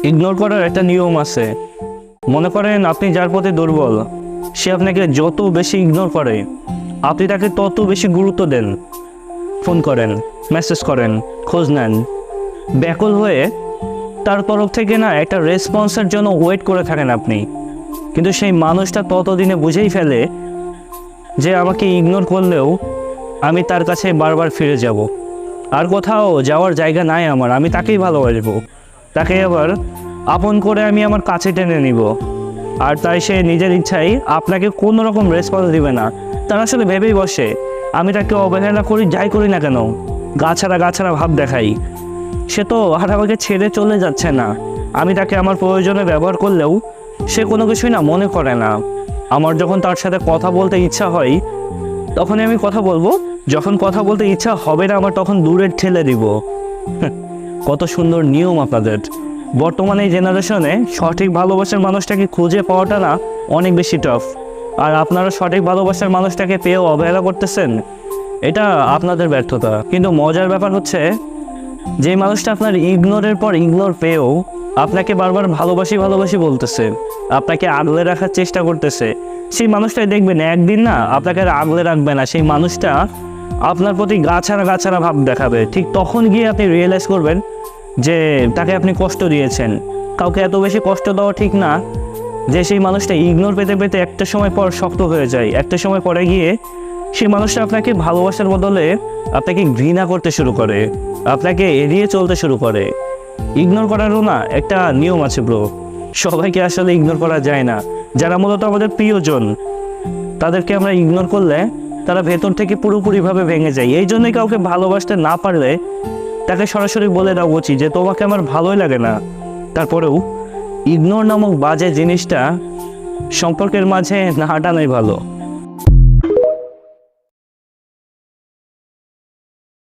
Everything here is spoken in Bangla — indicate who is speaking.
Speaker 1: ইগনোর করার একটা নিয়ম আছে। মনে করেন আপনি যার প্রতি দুর্বল, সে আপনাকে যত বেশি ইগনোর করে আপনি তাকে তত বেশি গুরুত্ব দেন। ফোন করেন, মেসেজ করেন, খোঁজ নেন, ব্যাকুল হয়ে তার তরফ থেকে না একটা রেসপন্সের জন্য ওয়েট করে থাকেন আপনি। কিন্তু সেই মানুষটা ততদিনে বুঝেই ফেলে যে আমাকে ইগনোর করলেও আমি তার কাছে বারবার ফিরে যাব, আর কোথাও যাওয়ার জায়গা নাই আমার, আমি তাকেই ভালোবাসবো, তাকে আবার আপন করে আমি আমার কাছে টেনে নিব। আর তাই সে নিজের ইচ্ছাই আপনাকে কোনো রকম রেসপন্স দিবে না। তার আসলে ভেবেই বসে আমি তাকে অবহেলা করি, যাই করি না কেন, গাছাড়া গাছাড়া ভাব দেখাই, সে তো আর আমাকে ছেড়ে চলে যাচ্ছে না। আমি তাকে আমার প্রয়োজনে ব্যবহার করলেও সে কোনো কিছুই না মনে করে না। আমার যখন তার সাথে কথা বলতে ইচ্ছা হয় তখনই আমি কথা বলবো, যখন কথা বলতে ইচ্ছা হবে না আমার তখন দূরে ঠেলে দিব। কত সুন্দর নিয়ম আপনাদের। বর্তমানে এই জেনারেশনে সঠিক ভালোবাসার মানুষটাকে খুঁজে পাওয়াটা না অনেক বেশি টাফ। আর আপনারা সঠিক ভালোবাসার মানুষটাকে পেয়েও অবহেলা করতেছেন, এটা আপনাদের ব্যর্থতা। কিন্তু মজার ব্যাপার হচ্ছে, যে মানুষটা আপনার ইগনোরের পর ইগনোর পেয়েও আপনাকে বারবার ভালোবাসি ভালোবাসি বলতেছে, আপনাকে আগলে রাখার চেষ্টা করতেছে, সেই মানুষটাই দেখবেন একদিন না আপনাকে আর আগলে রাখবে না। সেই মানুষটা আপনার প্রতি গাছাড়া গাছাড়া ভাব দেখাবে। ঠিক তখন গিয়ে আপনি রিয়েলাইজ করবেন যে তাকে আপনি কষ্ট দিয়েছেন। কাউকে এত বেশি কষ্ট দেওয়া ঠিক না, যে সেই মানুষটা ইগনোর পেতে পেতে একটা সময় পর শক্ত হয়ে যায়। একটা সময় পরে গিয়ে সেই মানুষটা আপনাকে ভালোবাসার বদলে আপনাকে ঘৃণা করতে শুরু করে, আপনাকে এড়িয়ে চলতে শুরু করে। ইগনোর করারও না একটা নিয়ম আছে ব্রো। সবাইকে আসলে ইগনোর করা যায় না। যারা মূলত আমাদের প্রিয়জন, তাদেরকে আমরা ইগনোর করলে তারা ভেতর থেকে পুরোপুরিভাবে ভেঙে যায়। এই জন্যই কাউকে ভালোবাসতে না পারলে তাকে সরাসরি বলে দেওয়া উচিত যে তোমাকে আমার ভালোই লাগে না। তারপরেও ইগনোর নামক বাজে জিনিসটা সম্পর্কের মাঝে না হাঁটানোই ভালো।